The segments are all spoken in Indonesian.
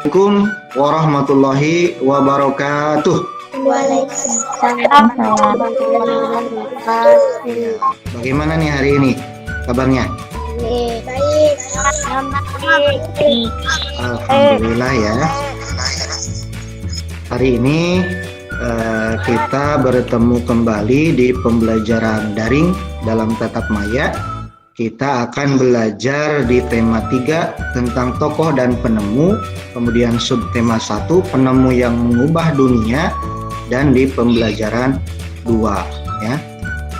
Assalamualaikum warahmatullahi wabarakatuh. Waalaikumsalam warahmatullahi wabarakatuh. Bagaimana nih hari ini kabarnya? Baik. Alhamdulillah ya. Hari ini kita bertemu kembali di pembelajaran daring dalam tatap maya. Kita akan belajar di tema 3 tentang tokoh dan penemu, kemudian subtema 1 penemu yang mengubah dunia, dan di pembelajaran 2 ya.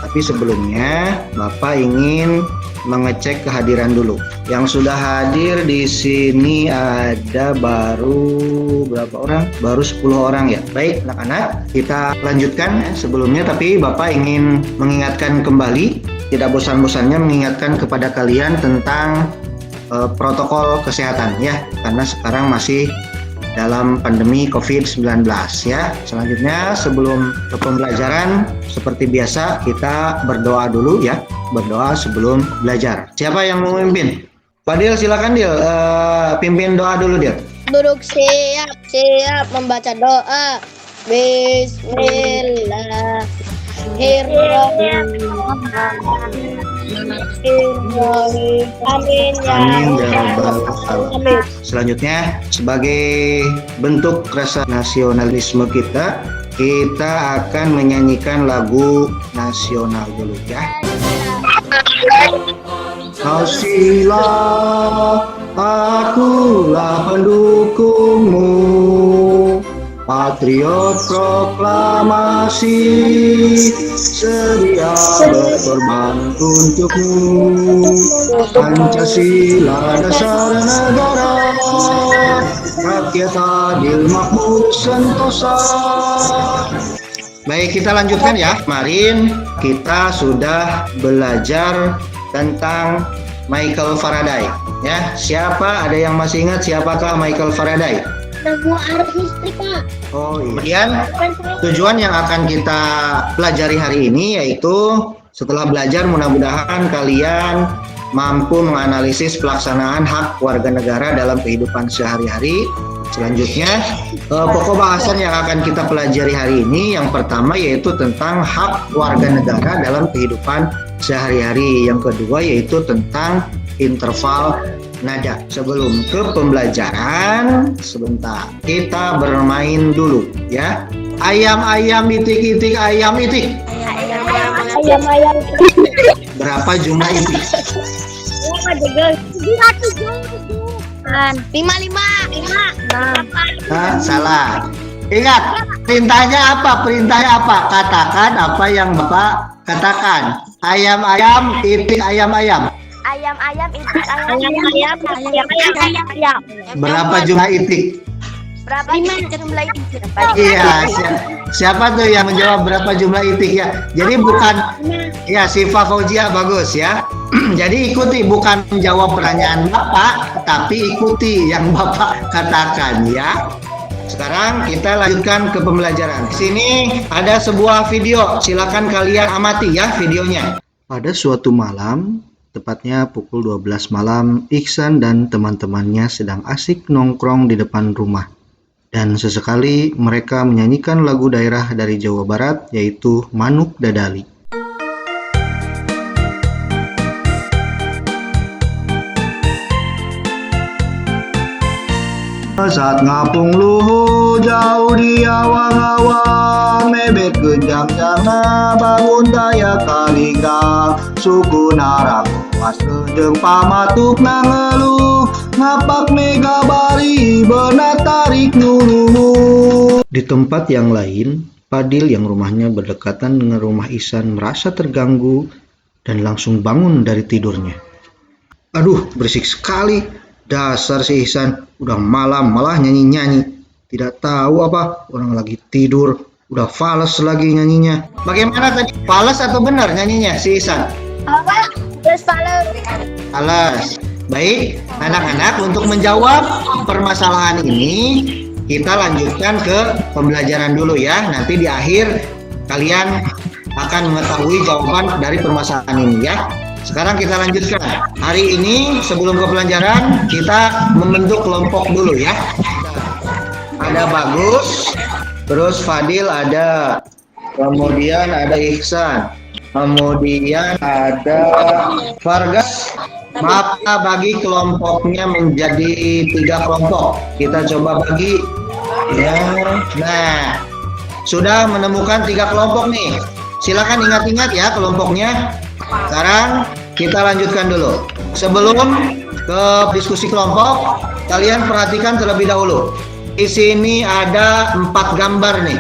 Tapi sebelumnya Bapak ingin mengecek kehadiran dulu. Yang sudah hadir di sini ada baru berapa orang? Baru 10 orang ya. Baik anak-anak, kita lanjutkan sebelumnya, tapi Bapak ingin mengingatkan kembali, tidak bosan-bosannya mengingatkan kepada kalian tentang protokol kesehatan ya, karena sekarang masih dalam pandemi COVID-19 ya. Selanjutnya sebelum ke pembelajaran seperti biasa kita berdoa dulu ya, berdoa sebelum belajar. Siapa yang mau memimpin? Fadil silakan Dil, pimpin doa dulu Dil. Duduk siap membaca doa. Bismillahirrahmanirrahim. Amin ya Rabbal alamin. Selanjutnya sebagai bentuk rasa nasionalisme kita akan menyanyikan lagu nasional dulu ya. Kausilah, akulah pendukungmu, patriot proklamasi, sedia berkorban untukmu. Pancasila dasar negara, rakyat adil makmur sentosa. Baik, kita lanjutkan ya. Kemarin kita sudah belajar tentang Michael Faraday ya. Siapa, ada yang masih ingat siapakah Michael Faraday? Sebuah arus listrik, Pak. Oh iya. Kemudian tujuan yang akan kita pelajari hari ini yaitu setelah belajar mudah-mudahan kalian mampu menganalisis pelaksanaan hak warga negara dalam kehidupan sehari-hari. Selanjutnya pokok bahasan yang akan kita pelajari hari ini yang pertama yaitu tentang hak warga negara dalam kehidupan sehari-hari. Yang kedua yaitu tentang interval nada. Sebelum ke pembelajaran, sebentar kita bermain dulu ya. Ayam itik ayam itik. Ayam. Berapa jumlah itik? 5. Salah. Ingat, perintahnya apa? Katakan apa yang Bapak katakan. Ayam itik ayam. Ayam. Berapa jumlah itik? Berapa jumlah itik? Iya, siapa tuh yang menjawab berapa jumlah itik ya? Jadi bukan ya, Siva Fauzia, bagus ya. Jadi ikuti, bukan menjawab pertanyaan Bapak, tapi ikuti yang Bapak katakan ya. Sekarang kita lanjutkan ke pembelajaran. Di sini ada sebuah video, silakan kalian amati ya videonya. Pada suatu malam, tepatnya pukul 12 malam, Iksan dan teman-temannya sedang asik nongkrong di depan rumah. Dan sesekali mereka menyanyikan lagu daerah dari Jawa Barat, yaitu Manuk Dadali. Saat ngapung luhu jauh di awang-awang, mebet genjang-jangna bangun daya kaligang, suku narakoas jeung pamatuk nangeluh, ngapak mega bari beuna tarik nuluh. Di tempat yang lain, Fadil yang rumahnya berdekatan dengan rumah Ihsan merasa terganggu dan langsung bangun dari tidurnya. Aduh, berisik sekali. Dasar si Ihsan, udah malam malah nyanyi-nyanyi. Tidak tahu apa, orang lagi tidur, udah fales lagi nyanyinya. Bagaimana tadi? Fales atau benar nyanyinya si Ihsan? Apa? Terus fales. Fales. Baik, anak-anak, untuk menjawab permasalahan ini, kita lanjutkan ke pembelajaran dulu ya. Nanti di akhir kalian akan mengetahui jawaban dari permasalahan ini ya. Sekarang kita lanjutkan. Hari ini sebelum ke pelajaran kita membentuk kelompok dulu ya. ada Bagus, terus Fadil ada, kemudian ada Ihsan, kemudian ada Fargas. Maka bagi kelompoknya menjadi 3 kelompok. Kita coba bagi. Ya. Nah, sudah menemukan 3 kelompok nih. Silakan ingat-ingat ya kelompoknya. Sekarang kita lanjutkan dulu. Sebelum ke diskusi kelompok, kalian perhatikan terlebih dahulu. Di sini ada 4 gambar nih.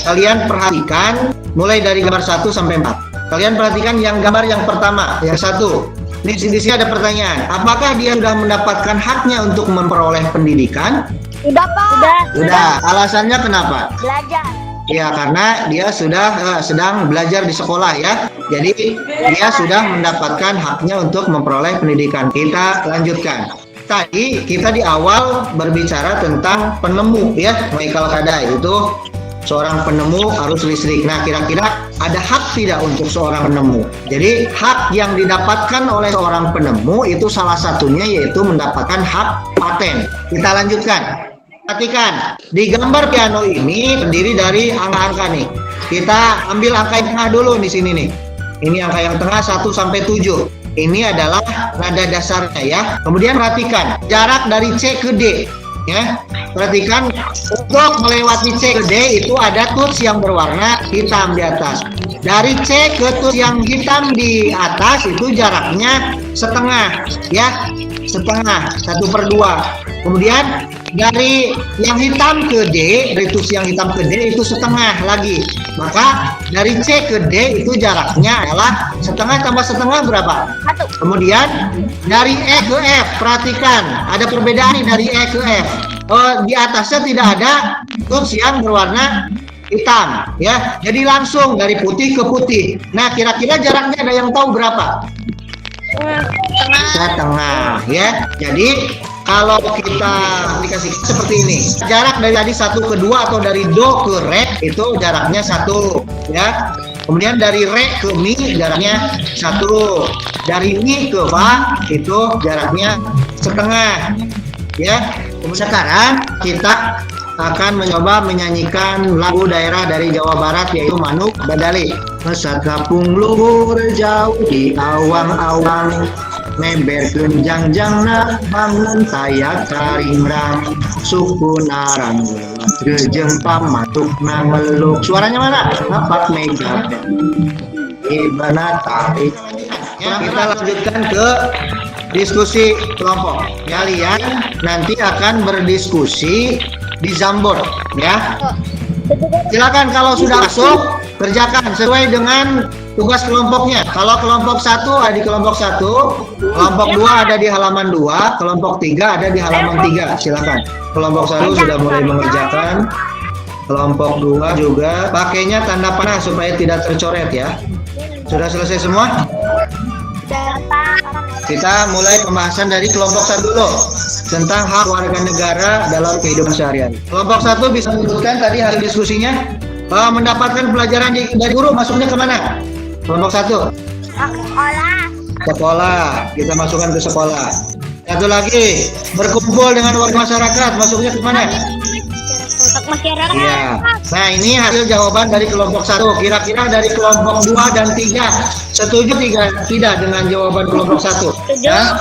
Kalian perhatikan mulai dari gambar 1 sampai 4. Kalian perhatikan yang gambar yang pertama, yang 1. Di sini ada pertanyaan. Apakah dia sudah mendapatkan haknya untuk memperoleh pendidikan? Sudah, Pak. Sudah. Alasannya kenapa? Belajar. Ya, karena dia sudah sedang belajar di sekolah ya. Jadi dia sudah mendapatkan haknya untuk memperoleh pendidikan. Kita lanjutkan. Tadi kita di awal berbicara tentang penemu ya, Michael Kadai itu seorang penemu arus listrik. Nah, kira-kira ada hak tidak untuk seorang penemu? Jadi hak yang didapatkan oleh seorang penemu itu salah satunya yaitu mendapatkan hak paten. Kita lanjutkan. Perhatikan, di gambar piano ini terdiri dari angka-angka nih. Kita ambil angka yang tengah dulu di sini nih. Ini angka yang tengah 1 sampai 7. Ini adalah nada dasarnya ya. Kemudian perhatikan jarak dari C ke D ya. Perhatikan untuk melewati C ke D itu ada tuts yang berwarna hitam di atas. Dari C ke tuts yang hitam di atas itu jaraknya setengah ya. Setengah 1/2. Kemudian dari yang hitam ke D, dari tuts yang hitam ke D itu setengah lagi. Maka dari C ke D itu jaraknya adalah setengah tambah setengah berapa? 1. Kemudian dari E ke F, perhatikan ada perbedaan nih dari E ke F. Di atasnya tidak ada tuts yang berwarna hitam ya. Jadi langsung dari putih ke putih. Nah, kira-kira jaraknya ada yang tahu berapa? Setengah ya. Jadi kalau kita aplikasi seperti ini, jarak dari tadi 1 ke 2 atau dari do ke re itu jaraknya 1 ya. Kemudian dari re ke mi jaraknya 1. Dari mi ke fa itu jaraknya setengah ya. Sekarang kita akan mencoba menyanyikan lagu daerah dari Jawa Barat yaitu Manuk Badali. Mesat kapung luhur jauh di awang-awang, member kenjang-jangna bangun saya karingrang, suku narang rejempa matuk meluk. Suaranya mana? Napak mega ibana tarik. Ya, kita lanjutkan ke diskusi kelompok. Kalian nanti akan berdiskusi di Jamboard ya. Silakan kalau sudah masuk kerjakan sesuai dengan tugas kelompoknya. Kalau kelompok 1 ada di kelompok 1, kelompok 2 ada di halaman 2, kelompok 3 ada di halaman 3. Silakan. Kelompok 1 sudah mulai mengerjakan. Kelompok 2 juga pakainya tanda panah supaya tidak tercoret ya. Sudah selesai semua? Kita mulai pembahasan dari kelompok 1 dulu tentang hak warga negara dalam kehidupan sehari-hari. Kelompok 1 bisa menyebutkan tadi hasil diskusinya mendapatkan pelajaran dari guru, masuknya kemana? Kelompok 1 Sekolah. sekolah, kita masukkan ke sekolah. Satu lagi berkumpul dengan warga masyarakat, masuknya kemana? Masyarakat. Iya. Nah, ini hasil jawaban dari kelompok 1. Kira-kira dari kelompok 2 dan 3 setuju tidak dengan jawaban kelompok 1? Ya?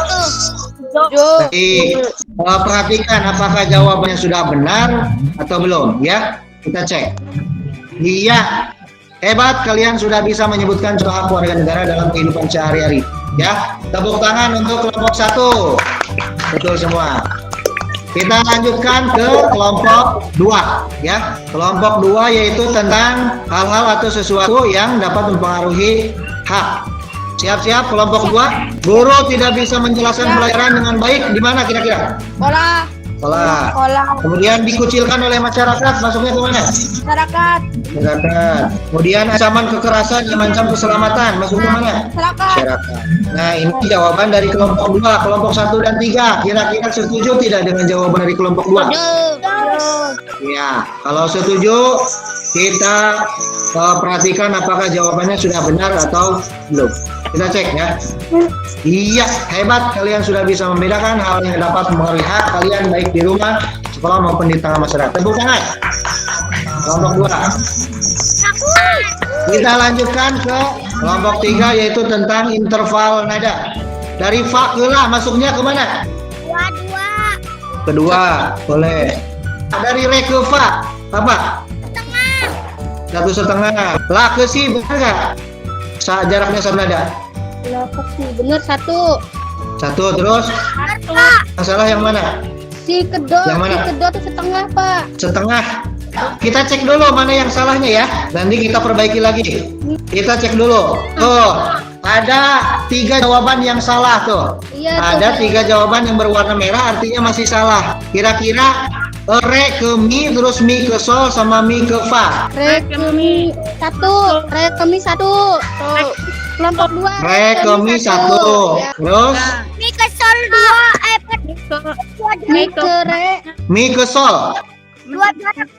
Jadi perhatikan apakah jawabannya sudah benar atau belum ya. Kita cek. Iya. Hebat, kalian sudah bisa menyebutkan hak warga negara dalam kehidupan sehari-hari. Ya, tepuk tangan untuk kelompok 1. Betul semua. Kita lanjutkan ke kelompok 2 ya. Kelompok 2 yaitu tentang hal-hal atau sesuatu yang dapat mempengaruhi hak. Siap-siap kelompok 2. Guru tidak bisa menjelaskan pelajaran dengan baik di mana kira-kira? Sekolah. Sekolah. Kemudian dikucilkan oleh masyarakat, masuknya ke mana? Masyarakat. Masyarakat. Kemudian ancaman kekerasan yang mengancam keselamatan, masuk ke mana? Masyarakat. Nah, ini jawaban dari kelompok 2, kelompok 1 dan 3. Kira-kira setuju tidak dengan jawaban dari kelompok 2? Ya, kalau setuju Kita perhatikan apakah jawabannya sudah benar atau belum. Kita cek ya. Iya, hebat, kalian sudah bisa membedakan hal yang dapat mempengaruhi hak kalian baik di rumah, sekolah maupun di tengah masyarakat. Tepuk tangan. Kelompok 2. Kita lanjutkan ke kelompok 3, yaitu tentang interval nada. Dari fa ke la masuknya kemana? Dua. Kedua, boleh. Dari re ke fa apa? Setengah. 1,5. La ke si benar nggak? Jaraknya satu nada. Bener 1. 1, terus yang salah yang mana? Si kedua. Yang mana? Si kedua tuh setengah, Pak. Setengah. Kita cek dulu mana yang salahnya ya. Nanti kita perbaiki lagi. Kita cek dulu. Tuh, ada 3 jawaban yang salah tuh. Iya, Ada tuh. 3 jawaban yang berwarna merah, artinya masih salah. Kira-kira re ke mi, terus mi ke sol, sama mi ke fa. Re ke mi 1. Re ke mi 1. Tuh. Kelompok 2. Re ke mi 1. Ya. Terus Mi kesel 2. Mi ke re. mi ke sol. Dua jarak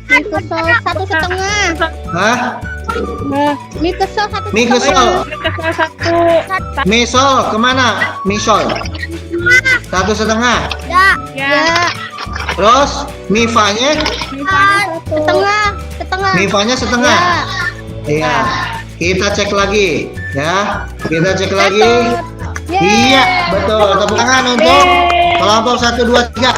kan. Mi ke sol 1,5. Hah? Mi ke sol 1,5. Mi ke sol. Mi sol kemana? Mi sol 1,5. Ya. Terus mi fa-nya? Setengah. Mi fa-nya setengah. Ya. Iya. Kita cek lagi ya. Kita cek lagi. Yeay. Iya, betul. Tepuk tangan untuk kelompok 1, 2, 3.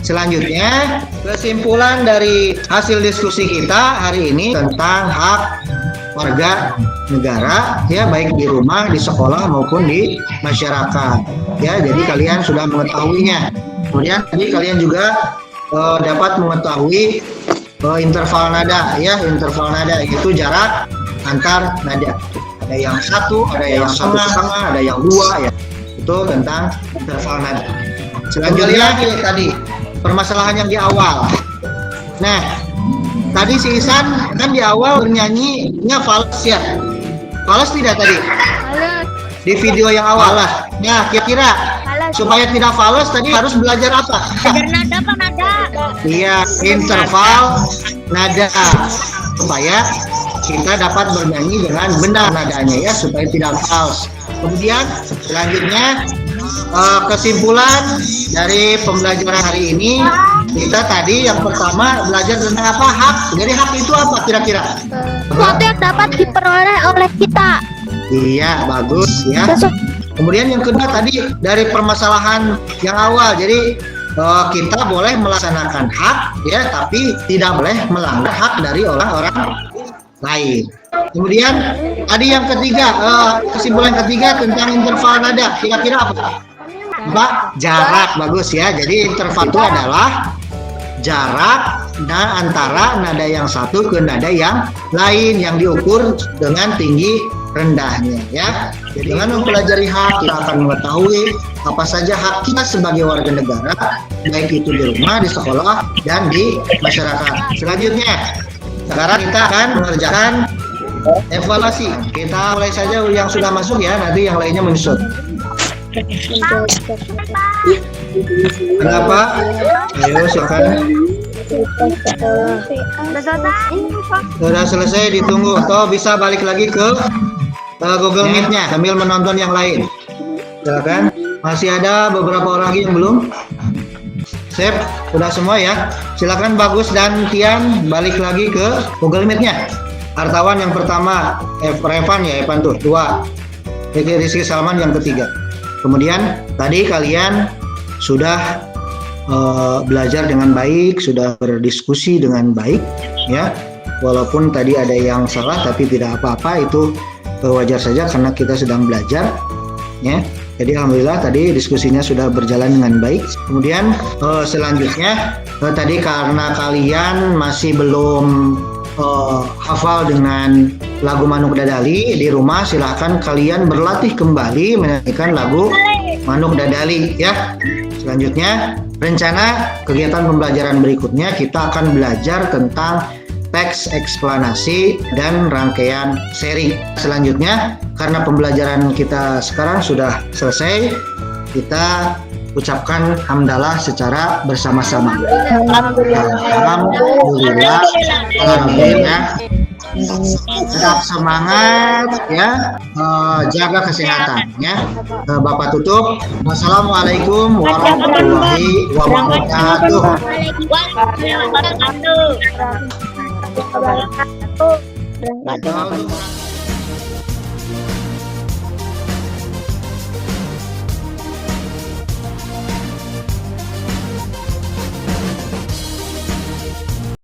Selanjutnya, kesimpulan dari hasil diskusi kita hari ini tentang hak warga negara ya, baik di rumah, di sekolah maupun di masyarakat. Ya, jadi kalian sudah mengetahuinya. Kemudian tadi kalian juga dapat mengetahui interval nada ya, interval nada itu jarak antar nada. Ada yang 1, ada yang 1,5, ada yang 2 ya. Itu tentang interval nada. Selanjutnya tadi permasalahan yang di awal. Nah, tadi si Ihsan kan di awal bernyanyinya fals ya. Fals tidak tadi? Halo. Di video yang awal lah. Nah, kira-kira supaya tidak fals tadi harus belajar apa? Belajar nada apa nada? Iya, interval nada supaya kita dapat bernyanyi dengan benar nadanya ya, supaya tidak fals. Kemudian selanjutnya kesimpulan dari pembelajaran hari ini, kita tadi yang pertama belajar tentang apa? Hak. Jadi hak itu apa kira-kira? Sesuatu yang dapat diperoleh oleh kita. Iya, bagus ya. Kemudian yang kedua tadi dari permasalahan yang awal, jadi kita boleh melaksanakan hak ya, tapi tidak boleh melanggar hak dari orang-orang lain. Kemudian tadi yang ketiga, kesimpulan ketiga tentang interval nada, kira-kira apa? Jarak, bagus ya. Jadi interval itu adalah jarak antara nada yang satu ke nada yang lain yang diukur dengan tinggi rendahnya ya. Jadi dengan mempelajari hak, kita akan mengetahui apa saja hak kita sebagai warga negara, baik itu di rumah, di sekolah, dan di masyarakat. Selanjutnya, sekarang kita akan mengerjakan evaluasi. Kita mulai saja yang sudah masuk ya, nanti yang lainnya menyusul. Kenapa? Ayo silakan. Sudah selesai, ditunggu. Atau bisa balik lagi ke Google Meet-nya sambil menonton yang lain. Silakan. Masih ada beberapa orang lagi yang belum. Sip, sudah semua ya. Silakan Bagus dan Tian balik lagi ke Google Meet-nya. Hartawan yang pertama, Revan ya, Evan tuh 2. Rizky Salman yang ketiga. Kemudian tadi kalian sudah belajar dengan baik, sudah berdiskusi dengan baik ya. Walaupun tadi ada yang salah tapi tidak apa-apa, itu wajar saja karena kita sedang belajar ya. Jadi alhamdulillah tadi diskusinya sudah berjalan dengan baik. Kemudian selanjutnya tadi karena kalian masih belum hafal dengan lagu Manuk Dadali di rumah, silahkan kalian berlatih kembali menyanyikan lagu Manuk Dadali ya. Selanjutnya rencana kegiatan pembelajaran berikutnya kita akan belajar tentang teks eksplanasi dan rangkaian seri. Selanjutnya karena pembelajaran kita sekarang sudah selesai, kita ucapkan hamdalah secara bersama-sama. Alhamdulillah. Alhamdulillah. Alhamdulillah. Tetap semangat ya, jaga kesehatan ya. Bapak tutup. Wassalamualaikum warahmatullahi wabarakatuh. Waalaikumsalam warahmatullahi wabarakatuh.